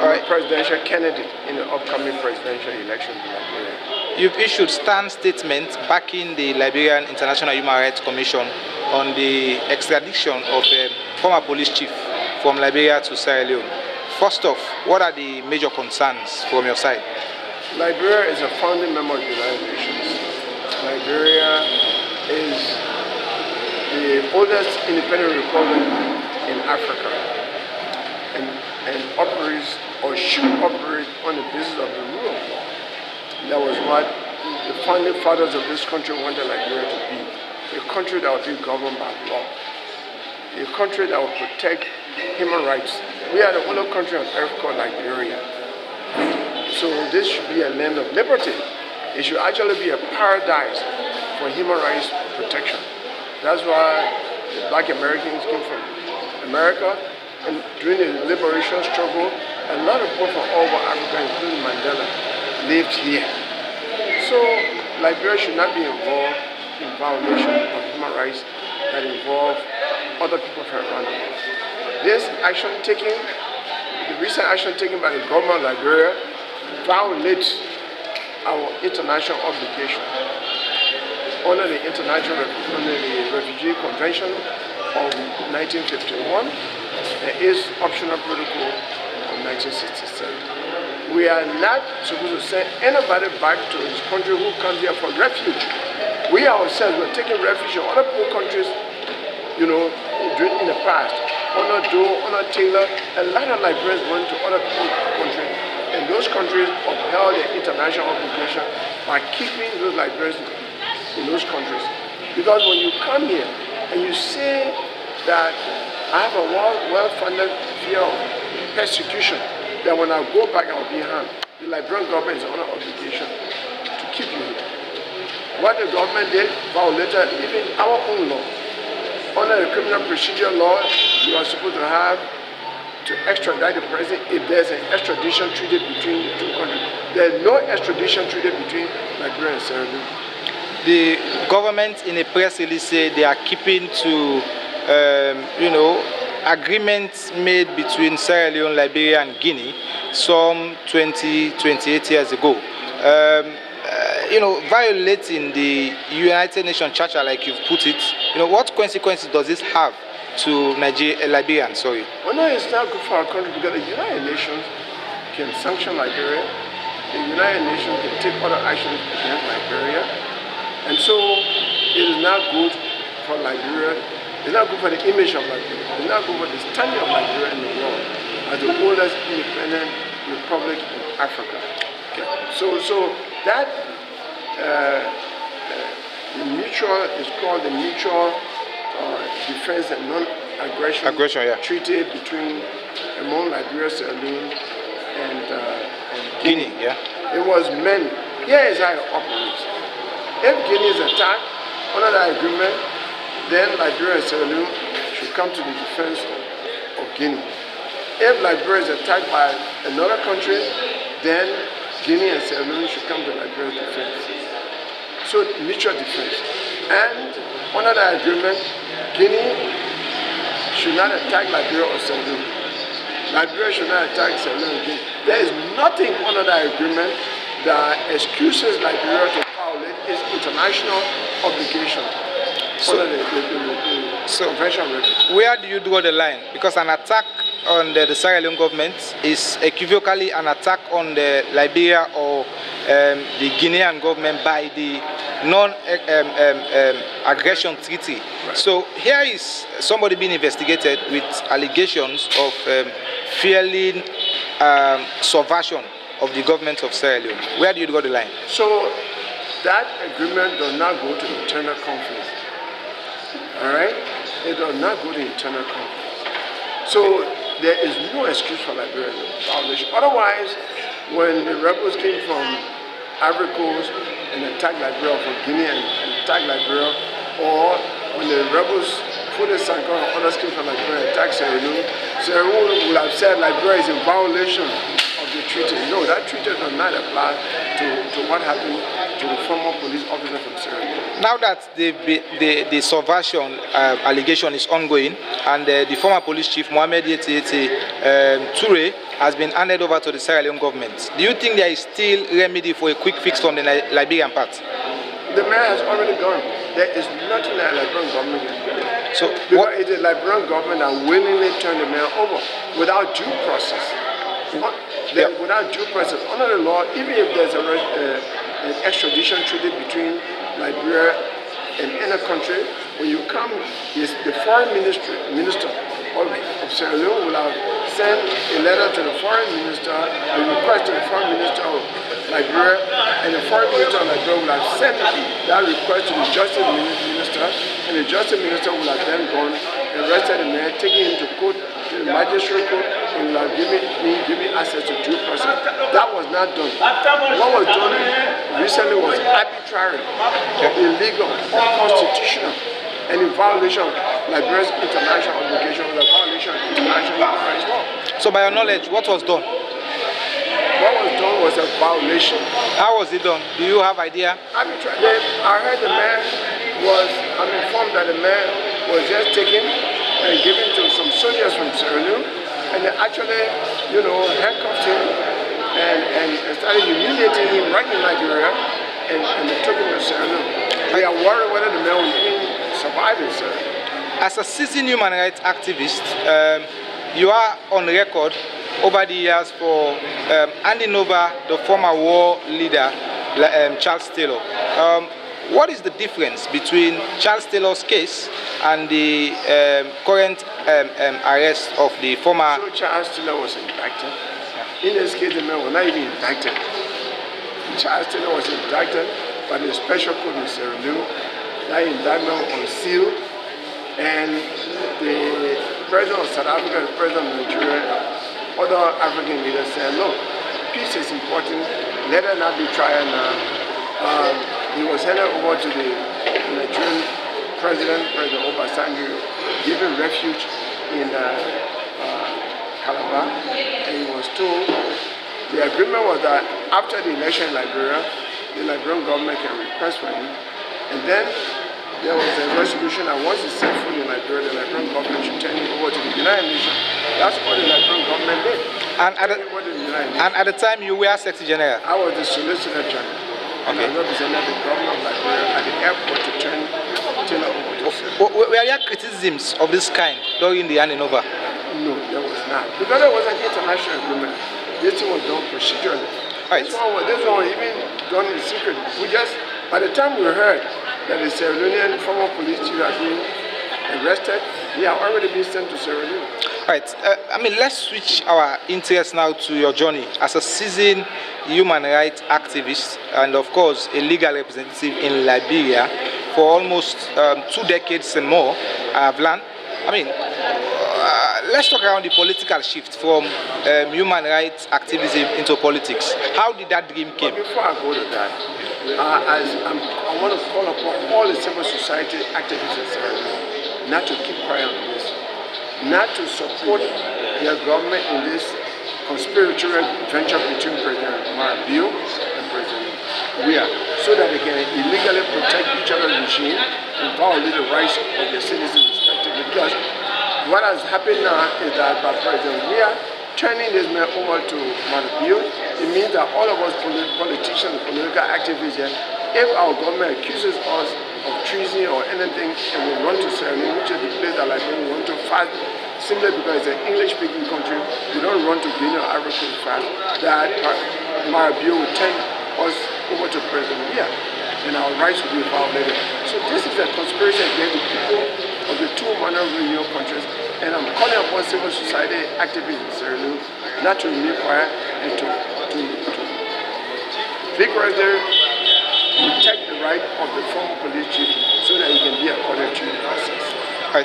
I'm a presidential candidate in the upcoming presidential elections in Liberia. You've issued stand statements backing the Liberian International Human Rights Commission on the extradition of a former police chief from Liberia to Sierra Leone. First off, what are the major concerns from your side? Liberia is a founding member of the United Nations. Liberia is the oldest independent republic in Africa and operates or should operate on the basis of the rule of law. That was what the founding fathers of this country wanted Liberia to be. A country that would be governed by law. A country that would protect human rights. We are the only country on earth called Liberia. So this should be a land of liberty. It should actually be a paradise for human rights protection. That's why the Black Americans came from America, and during the liberation struggle, a lot of people from all over Africa, including Mandela, lived here. So Liberia should not be involved in violation of human rights that involve other people from around the world. This action taken, the recent action taken by the government of Liberia violates our international obligation under the Refugee Convention of 1951. There is optional protocol of 1967. We are not supposed to send anybody back to his country who comes here for refuge. We ourselves were taking refuge in other poor countries, in the past. Honor Doe, Honor Taylor, a lot of Liberians went to other poor countries, and those countries upheld their international obligation by keeping those Liberians in those countries. Because when you come here and you say that I have a well-funded fear of persecution, that when I go back I will be harmed, the Liberian government is under obligation to keep you here. What the government did violated even our own law. Under the criminal procedure law, you are supposed to have to extradite the president if there's an extradition treaty between the two countries. There's no extradition treaty between Liberia and Sierra Leone. The government in a press release said they are keeping to, agreements made between Sierra Leone, Liberia, and Guinea some 28 years ago. Violating the United Nations Charter, like you've put it. What consequences does this have to Liberia? Well, no, it's not good for our country because the United Nations can sanction Liberia. The United Nations can take other actions against Liberia. And so it is not good for Liberia. It's not good for the image of Liberia. It's not good for the standing of Liberia in the world as the oldest independent republic in Africa. Okay. So that the mutual is called the Mutual Defense and Non-Aggression Treaty among Liberia, Sierra Leone, and Guinea. Yeah. It was meant. Here is how it operates. If Guinea is attacked under that agreement, then Liberia and Sierra Leone should come to the defense of Guinea. If Liberia is attacked by another country, then Guinea and Sierra Leone should come to Liberia's defense. So mutual defense. And under that agreement, Guinea should not attack Liberia or Sierra Leone. Liberia should not attack Sierra Leone or Guinea. There is nothing under that agreement that excuses Liberia to violate its international obligation. So convention. Where do you draw the line? Because an attack on the Sierra Leone government is equivocally an attack on the Liberia or the Guinean government by the non-aggression treaty. Right. So here is somebody being investigated with allegations of failing subversion of the government of Sierra Leone. Where do you draw the line? So that agreement does not go to internal conflict. All right? It does not go to internal conflict. So there is no excuse for Liberian violation. Otherwise, when the rebels came from Ivory Coast and attacked Liberia, from Guinea and attacked Liberia, or when the rebels Fude Sankara and others came from Liberia and attacked Sierra Leone would have said Liberia is in violation of the treaty. No, that treaty does not apply to what happened to the former police officer from Sierra Leone. Now that the subversion allegation is ongoing, and the former police chief Mohamed Yeti Toure has been handed over to the Sierra Leone government, do you think there is still remedy for a quick fix from the Liberian part? The mayor has already gone. There is nothing that the Liberian government can do. So because it's the Liberian government that willingly turned the mayor over without due process. Without due process, under the law, even if there's an extradition treaty between Liberia and any country, when you come, the foreign minister of Sierra Leone will have sent a letter to the foreign minister, a request to the foreign minister of Liberia, and the foreign minister of Liberia will have sent that request to the justice minister, and the justice minister will have then gone and arrested the man, taken him to court, to the magistrate court, and will have given access to due process. That was not done. What was done recently was arbitrary, illegal, unconstitutional, and in violation of Liberia's international obligation, was a violation of international human rights law. So by your knowledge, what was done? What was done was a violation. How was it done? Do you have idea? I heard I'm informed that the man was just taken and given to some soldiers from Sierra Leone, and they actually, handcuffed him and started humiliating him right in Nigeria, and they took him to Sierra Leone. We are worried whether the man will even survive in Sierra Leone. As a seasoned human rights activist, you are on record over the years for handing over the former war leader, Charles Taylor. What is the difference between Charles Taylor's case and the current arrest of the former... So Charles Taylor was indicted. In this case, the man was not even indicted. Charles Taylor was indicted by the special court in Sierra Leone. That indictment was sealed, and the president of South Africa, the president of Nigeria, other African leaders said, look, peace is important, let it not be trial now. He was handed over to the Nigerian President Obasanjo, given refuge in Calabar, and he was told, the agreement was that after the election in Liberia, the Liberian government can request for him, and then there was a resolution that once he's set foot in Liberia, the Liberian government should turn him over to the United Nations. That's what the Liberian government did. And at the time you were Secretary General? I was the Solicitor General. Okay. And I represented the governor of Liberia at the airport to turn Taylor over to Were there criticisms of this kind during the handing over? No, there was not. Because there was an international agreement. This thing was done procedurally. Right. This one was even done in secret. By the time we heard that the Sierra Leonean former police chief had been arrested, he had already been sent to Sierra Leone. Right. Let's switch our interest now to your journey as a seasoned human rights activist and, of course, a legal representative in Liberia for almost 2 decades and more. I've learned. Let's talk around the political shift from human rights activism into politics. How did that dream come? Before I go to that, I want to call upon all the civil society activists in Sierra Leone not to keep quiet on this, not to support their government in this conspiratorial venture between President Marabio and President Weah, so that they can illegally protect each other's regime and violate the rights of their citizens respectively. Because what has happened now is that by President Weah turning this man over to Marabio, it means that all of us politicians, political activists here, if our government accuses us of treason or anything and we run to Sierra Leone, which is the place that we want to fight, simply because it's an English-speaking country, we don't run to Guinea or Ivory Coast fast, that Marabio will turn us over to President Weah and our rights will be violated. So this is a conspiracy against the people of the 2 minor regional countries, and I'm calling upon civil society activists in Sierra Leone not to remain quiet and to vigorously protect the right of the former police chief so that he can be accorded to the process.